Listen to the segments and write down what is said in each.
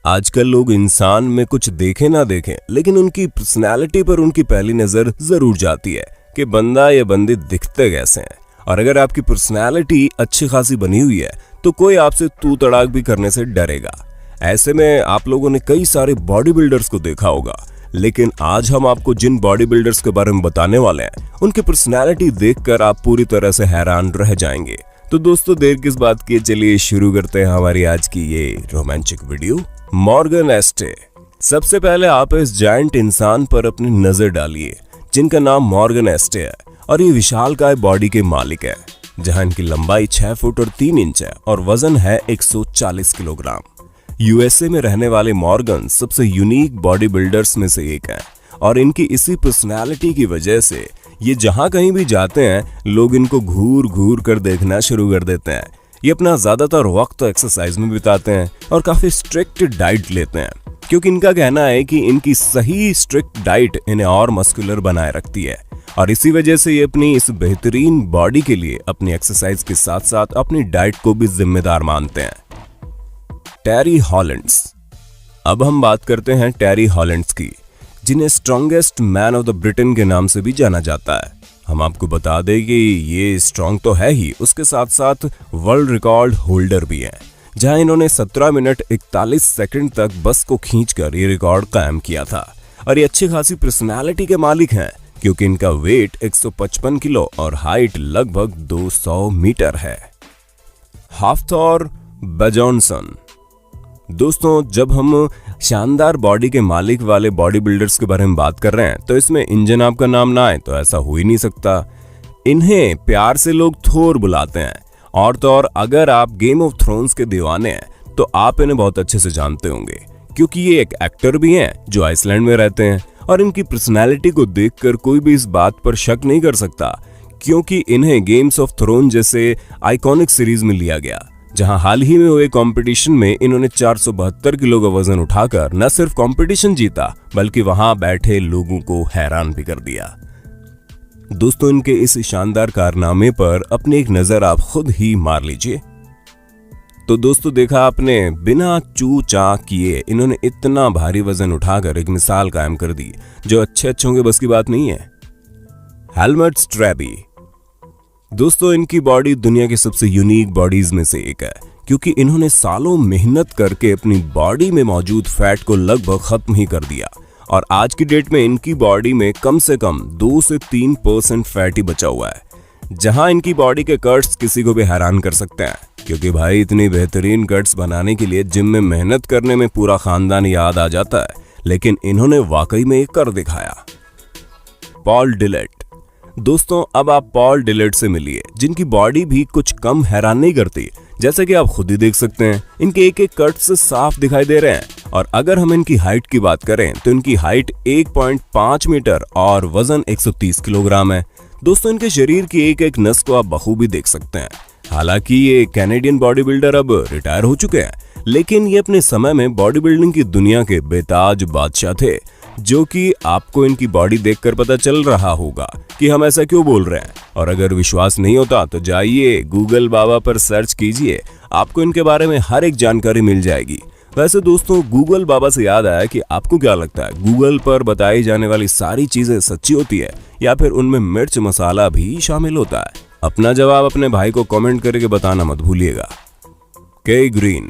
आजकल लोग इंसान में कुछ देखें ना देखें, लेकिन उनकी पर्सनैलिटी पर उनकी पहली नजर जरूर जाती है कि बंदा या बंदी दिखते कैसे हैं। और अगर आपकी पर्सनैलिटी अच्छी खासी बनी हुई है तो कोई आपसे तू तड़ाक भी करने से डरेगा। ऐसे में आप लोगों ने कई सारे बॉडी बिल्डर्स को देखा होगा, लेकिन आज हम आपको जिन बॉडी बिल्डर्स के बारे में बताने वाले हैं उनकी पर्सनैलिटी देखकर आप पूरी तरह से हैरान रह जाएंगे। तो दोस्तों देर किस बात की, चलिए शुरू करते हैं हमारी आज की ये रोमांचक वीडियो। मॉर्गन एस्टे। सबसे पहले आप इस जायंट इंसान पर अपनी नजर डालिए जिनका नाम मॉर्गन एस्टे है और ये विशालकाय बॉडी के मालिक है, जहां इनकी लंबाई 6 फुट और 3 इंच है और वजन है 140 किलोग्राम। यूएसए में रहने वाले मॉर्गन सबसे यूनिक बॉडी बिल्डर्स में से एक है और इनकी इसी पर्सनालिटी की वजह से ये जहां कहीं भी जाते हैं लोग इनको घूर घूर कर देखना शुरू कर देते हैं। ये अपना ज्यादातर वक्त एक्सरसाइज में बिताते हैं और काफी स्ट्रिक्ट डाइट लेते हैं, क्योंकि इनका कहना है कि इनकी सही स्ट्रिक्ट डाइट इन्हें और मस्कुलर बनाए रखती है और इसी वजह से ये अपनी इस बेहतरीन बॉडी के लिए अपनी एक्सरसाइज के साथ साथ अपनी डाइट को भी जिम्मेदार मानते हैं। टेरी हॉलैंड्स। अब हम बात करते हैं टेरी हॉलैंड्स की, जिन्हें strongest man of the Britain के नाम से भी जाना जाता है। हम आपको बता दें कि ये स्ट्रॉन्ग तो है ही, उसके साथ साथ वर्ल्ड रिकॉर्ड होल्डर भी हैं, जहां इन्होंने 17 मिनट 41 सेकंड तक बस को खींचकर ये रिकॉर्ड कायम किया था। और ये अच्छी खासी पर्सनालिटी के मालिक हैं, क्योंकि इनका वेट 155 किलो और हाइट लगभग 200 मीटर है। हाफ्थोर बेजोनसन। दोस्तों जब हम शानदार बॉडी के मालिक वाले बॉडी बिल्डर्स के बारे में बात कर रहे हैं तो इसमें इंजन आपका नाम ना आए तो ऐसा हो ही नहीं सकता। इन्हें प्यार से लोग थोर बुलाते हैं, और तो और अगर आप गेम ऑफ थ्रोन्स के दीवाने हैं तो आप इन्हें बहुत अच्छे से जानते होंगे, क्योंकि ये एक एक्टर भी हैं जो आइसलैंड में रहते हैं। और इनकी पर्सनैलिटी को देखकर कोई भी इस बात पर शक नहीं कर सकता, क्योंकि इन्हें गेम्स ऑफ थ्रोन जैसे आइकॉनिक सीरीज में लिया गया, जहां हाल ही में हुए कंपटीशन में इन्होंने 472 किलो का वजन उठाकर न सिर्फ कंपटीशन जीता बल्कि वहां बैठे लोगों को हैरान भी कर दिया। दोस्तों इनके इस शानदार कारनामे पर अपनी एक नजर आप खुद ही मार लीजिए। तो दोस्तों देखा आपने, बिना चू चा किए इन्होंने इतना भारी वजन उठाकर एक मिसाल कायम कर दी जो अच्छों के बस की बात नहीं है। हेलमट स्ट्रैबी। दोस्तों इनकी बॉडी दुनिया की सबसे यूनिक बॉडीज में से एक है, क्योंकि इन्होंने सालों मेहनत करके अपनी बॉडी में मौजूद फैट को लगभग खत्म ही कर दिया और आज की डेट में इनकी बॉडी में कम से कम 2 से 3% फैट ही बचा हुआ है। जहां इनकी बॉडी के कट्स किसी को भी हैरान कर सकते हैं, क्योंकि भाई इतनी बेहतरीन कट्स बनाने के लिए जिम में मेहनत करने में पूरा खानदान याद आ जाता है, लेकिन इन्होंने वाकई में एक कर दिखाया। पॉल डिलेट। दोस्तों अब आप पॉल डिलेट से मिलिए, जिनकी बॉडी भी कुछ कम हैरान नहीं करती। जैसे कि आप खुद ही देख सकते हैं, इनके एक एक कट से साफ दिखाई दे रहे हैं। और अगर हम इनकी हाइट की बात करें तो इनकी हाइट 1.5 मीटर और वजन 130 किलोग्राम है। दोस्तों इनके शरीर की एक एक नस को आप बखूबी देख सकते हैं। हालांकि ये कैनेडियन बॉडी बिल्डर अब रिटायर हो चुके हैं, लेकिन ये अपने समय में बॉडी बिल्डिंग की दुनिया के बेताज बादशाह थे, जो कि आपको इनकी बॉडी देखकर पता चल रहा होगा कि हम ऐसा क्यों बोल रहे हैं। और अगर विश्वास नहीं होता तो जाइए गूगल बाबा पर सर्च कीजिए, आपको इनके बारे में हर एक जानकारी मिल जाएगी। वैसे दोस्तों गूगल बाबा से याद आया कि आपको क्या लगता है, गूगल पर बताई जाने वाली सारी चीजें सच्ची होती है या फिर उनमें मिर्च मसाला भी शामिल होता है? अपना जवाब अपने भाई को कमेंट करके बताना मत भूलिएगा। के ग्रीन।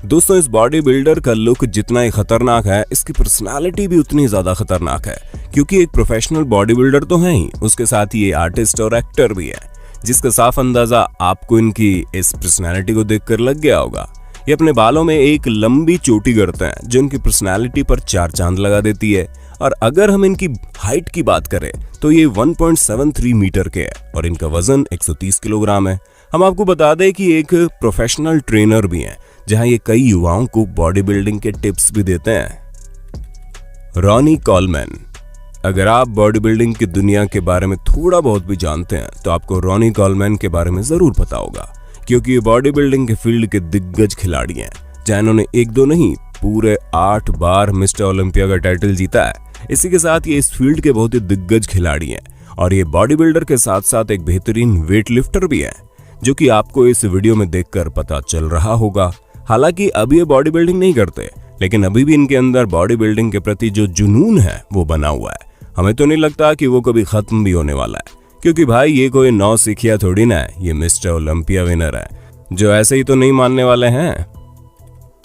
दोस्तों इस बॉडी बिल्डर का लुक जितना ही खतरनाक है, इसकी पर्सनालिटी भी उतनी ज्यादा खतरनाक है, क्योंकि एक प्रोफेशनल बॉडी बिल्डर तो है ही, उसके साथ ही ये आर्टिस्ट और एक्टर भी है, जिसका साफ अंदाजा आपको इनकी इस पर्सनालिटी को देखकर लग गया होगा। ये अपने बालों में एक लंबी चोटी करते हैं जो इनकी पर्सनालिटी पर 4 चांद लगा देती है। और अगर हम इनकी हाइट की बात करें तो ये 1.73 मीटर के है और इनका वजन 130 किलोग्राम है। हम आपको बता दें कि एक प्रोफेशनल ट्रेनर भी हैं, जहां ये कई युवाओं को बॉडी बिल्डिंग के टिप्स भी देते हैं। Ronnie Coleman. अगर आप बॉडी बिल्डिंग की दुनिया के बारे में थोड़ा बहुत भी जानते हैं तो आपको रॉनी कॉलमैन के बारे में जरूर पता होगा, क्योंकि ये बॉडी बिल्डिंग के फील्ड के दिग्गज खिलाड़ी हैं, जहां इन्होंने 1-2 नहीं पूरे 8 बार मिस्टर ओलंपिया का टाइटल जीता है। इसी के साथ ये इस फील्ड के बहुत ही दिग्गज खिलाड़ी हैं और ये बॉडी बिल्डर के साथ साथ एक बेहतरीन वेट लिफ्टर भी है, जो कि आपको इस वीडियो में देखकर पता चल रहा होगा। हालांकि अब ये बॉडी बिल्डिंग नहीं करते, लेकिन अभी भी इनके अंदर बॉडी बिल्डिंग के प्रति जो जुनून है वो बना हुआ है। हमें तो नहीं लगता कि वो कभी खत्म भी होने वाला है, क्योंकि भाई ये कोई नौसिखिया थोड़ी ना है, ये मिस्टर ओलंपिया विनर है जो ऐसे ही तो नहीं मानने वाले हैं।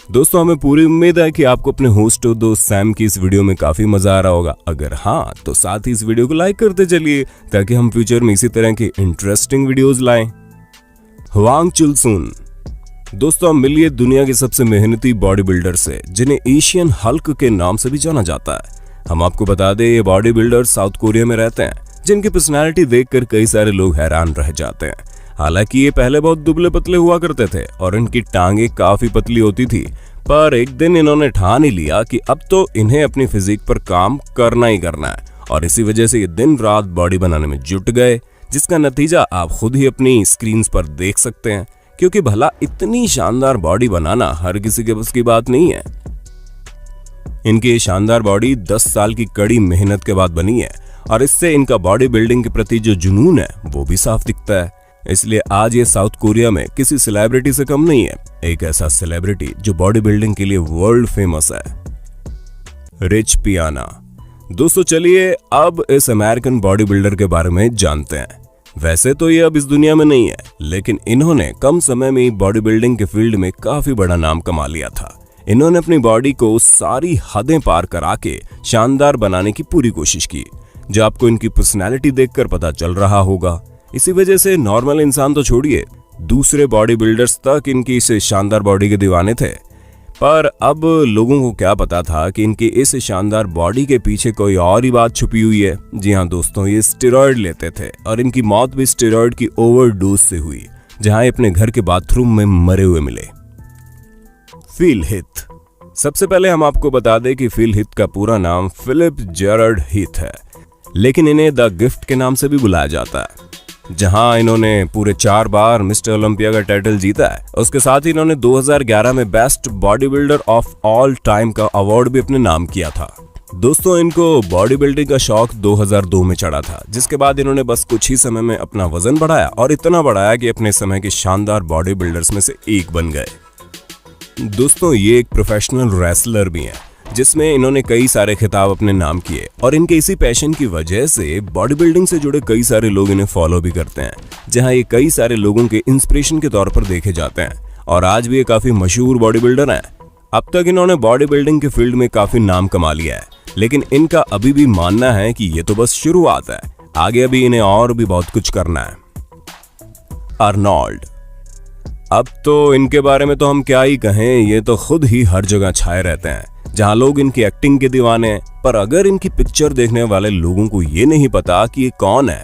दोस्तों, हमें पूरी उम्मीद है कि आपको अपने होस्ट और दोस्त सैम की इस वीडियो में काफी मजा आ रहा होगा। अगर हाँ तो साथ ही इस वीडियो को लाइक करते चलिए ताकि हम फ्यूचर में इसी तरह की इंटरेस्टिंग वीडियोस लाएं। हुआंग चुलसुन। दोस्तों, हम मिलिए दुनिया के सबसे मेहनती बॉडी बिल्डर से, जिन्हें एशियन हल्क के नाम से भी जाना जाता है। हम आपको बता दें, ये बॉडी बिल्डर साउथ कोरिया में रहते हैं, जिनकी पर्सनैलिटी देखकर कई सारे लोग हैरान रह जाते हैं। हालांकि ये पहले बहुत दुबले पतले हुआ करते थे और इनकी टांगे काफी पतली होती थी, पर एक दिन इन्होंने ठान ही लिया कि अब तो इन्हें अपनी फिजिक पर काम करना ही करना है, और इसी वजह से ये दिन रात बॉडी बनाने में जुट गए, जिसका नतीजा आप खुद ही अपनी स्क्रीन पर देख सकते हैं। क्योंकि भला इतनी शानदार बॉडी बनाना हर किसी के बस की बात नहीं है। इनकी ये शानदार बॉडी 10 साल की कड़ी मेहनत के बाद बनी है, और इससे इनका बॉडी बिल्डिंग के प्रति जो जुनून है वो भी साफ दिखता है। इसलिए आज ये साउथ कोरिया में किसी सेलिब्रिटी से कम नहीं है, एक ऐसा सेलिब्रिटी जो बॉडी बिल्डिंग के लिए वर्ल्ड फेमस है, रिच पियाना। दोस्तों, चलिए अब इस अमेरिकन बॉडी बिल्डर के बारे में जानते हैं। वैसे तो ये अब इस दुनिया में नहीं है, लेकिन इन्होंने कम समय में ही बॉडी बिल्डिंग के फील्ड में काफी बड़ा नाम कमा लिया था। इन्होंने अपनी बॉडी को सारी हदें पार करा के शानदार बनाने की पूरी कोशिश की, जो आपको इनकी पर्सनैलिटी देखकर पता चल रहा होगा। इसी वजह से नॉर्मल इंसान तो छोड़िए, दूसरे बॉडी बिल्डर्स तक इनकी इस शानदार बॉडी के दीवाने थे। पर अब लोगों को क्या पता था कि इनकी इस शानदार बॉडी के पीछे कोई और ही बात छुपी हुई है। जी हाँ दोस्तों, ये स्टेरॉइड लेते थे और इनकी मौत भी स्टेरॉइड की ओवरडोज से हुई, जहां अपने घर के बाथरूम में मरे हुए मिले। फिल हिथ। सबसे पहले हम आपको बता दें कि फिल हिथ का पूरा नाम फिलिप जेरर्ड हिथ है, लेकिन इन्हें द गिफ्ट के नाम से भी बुलाया जाता है। जहां इन्होंने पूरे 4 बार मिस्टर ओलंपिया का टाइटल जीता है। उसके साथ ही इन्होंने 2011 में best body builder of all time का अवार्ड भी अपने नाम किया था। दोस्तों, इनको बॉडी बिल्डिंग का शौक 2002 में चढ़ा था, जिसके बाद इन्होंने बस कुछ ही समय में अपना वजन बढ़ाया, और इतना बढ़ाया कि अपने समय के शानदार बॉडी बिल्डर्स में से एक बन गए। दोस्तों, ये एक प्रोफेशनल रेसलर भी हैं, जिसमें इन्होंने कई सारे खिताब अपने नाम किए, और इनके इसी पैशन की वजह से बॉडी बिल्डिंग से जुड़े कई सारे लोग इन्हें फॉलो भी करते हैं, जहां ये कई सारे लोगों के इंस्पिरेशन के तौर पर देखे जाते हैं, और आज भी ये काफी मशहूर बॉडी बिल्डर हैं। अब तक इन्होंने बॉडी बिल्डिंग के फील्ड में काफी नाम कमा लिया है, लेकिन इनका अभी भी मानना है कि ये तो बस शुरुआत है, आगे अभी इन्हें और भी बहुत कुछ करना है। आर्नोल्ड। अब तो इनके बारे में तो हम क्या ही कहें, ये तो खुद ही हर जगह छाए रहते हैं, जहां लोग इनकी एक्टिंग के दीवाने हैं। पर अगर इनकी पिक्चर देखने वाले लोगों को ये नहीं पता कि ये कौन है,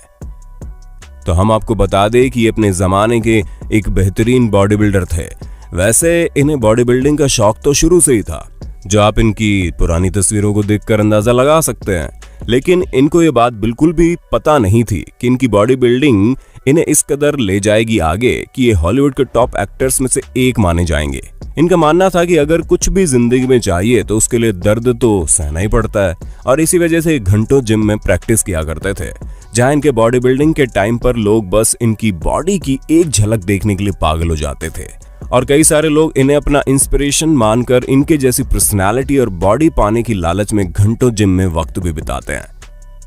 तो हम आपको बता दें कि ये अपने जमाने के एक बेहतरीन बॉडी बिल्डर थे। वैसे इन्हें बॉडी बिल्डिंग का शौक तो शुरू से ही था, जो आप इनकी पुरानी तस्वीरों को देखकर अंदाजा लगा सकते हैं, लेकिन इनको ये बात बिल्कुल भी पता नहीं थी कि इनकी बॉडी बिल्डिंग इन्हें इस कदर ले जाएगी आगे कि ये हॉलीवुड के टॉप एक्टर्स में से एक माने जाएंगे। इनका मानना था कि अगर कुछ भी जिंदगी में चाहिए तो उसके लिए दर्द तो सहना ही पड़ता है, और इसी वजह से घंटों जिम में प्रैक्टिस किया करते थे, जहां इनके बॉडी बिल्डिंग के टाइम पर लोग बस इनकी बॉडी की एक झलक देखने के लिए पागल हो जाते थे, और कई सारे लोग इन्हें अपना इंस्पिरेशन मानकर इनके जैसी पर्सनालिटी और बॉडी पाने की लालच में घंटों जिम में वक्त भी बिताते हैं।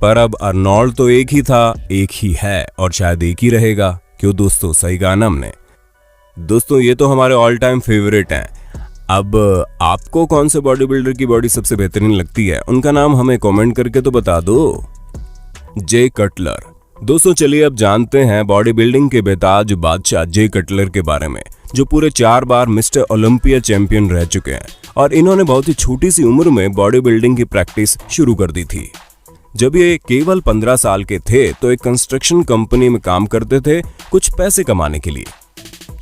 पर अब आर्नोल्ड तो एक ही था, एक ही है, और शायद एक ही रहेगा। क्यों दोस्तों, सही कहा ना हमने। दोस्तों, ये तो हमारे ऑल टाइम फेवरेट हैं। अब आपको कौन से बॉडी बिल्डर की बॉडी सबसे बेहतरीन लगती है, उनका नाम हमें कमेंट करके तो बता दो। जे कटलर। दोस्तों, चलिए अब जानते हैं बॉडी बिल्डिंग के बेताज बादशाह जे कटलर के बारे में, जो पूरे 4 बार मिस्टर ओलंपिया चैंपियन रह चुके हैं, और इन्होंने बहुत ही छोटी सी उम्र में बॉडी बिल्डिंग की प्रैक्टिस शुरू कर दी थी। जब ये केवल 15 साल के थे तो एक कंस्ट्रक्शन कंपनी में काम करते थे कुछ पैसे कमाने के लिए।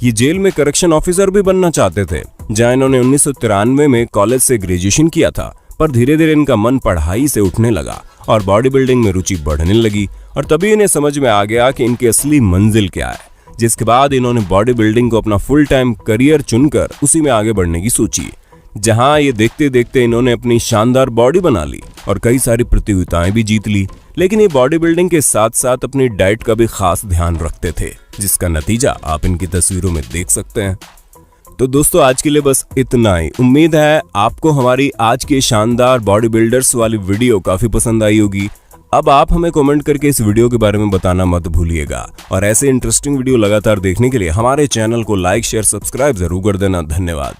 ये जेल में करेक्शन ऑफिसर भी बनना चाहते थे, जहां इन्होंने 1993 में कॉलेज से ग्रेजुएशन किया था। पर धीरे धीरे इनका मन पढ़ाई से उठने लगा और बॉडी बिल्डिंग में रुचि बढ़ने लगी, और तभी इन्हें समझ में आ गया कि इनकी असली मंजिल क्या है। जिसके बाद इन्होंने बॉडी बिल्डिंग को अपना फुल टाइम करियर चुनकर उसी में आगे बढ़ने की सोची, जहां ये देखते देखते इन्होंने अपनी शानदार बॉडी बना ली और कई सारी प्रतियोगिताएं भी जीत ली। लेकिन ये बॉडी बिल्डिंग के साथ साथ अपनी डाइट का भी खास ध्यान रखते थे, जिसका नतीजा आप इनकी तस्वीरों में देख सकते हैं। तो दोस्तों आज के लिए बस इतना ही। उम्मीद है आपको हमारी आज की शानदार बॉडी बिल्डर्स वाली वीडियो काफी पसंद आई होगी। अब आप हमें कमेंट करके इस वीडियो के बारे में बताना मत भूलिएगा और ऐसे इंटरेस्टिंग वीडियो लगातार देखने के लिए हमारे चैनल को लाइक शेयर सब्सक्राइब जरूर कर देना। धन्यवाद।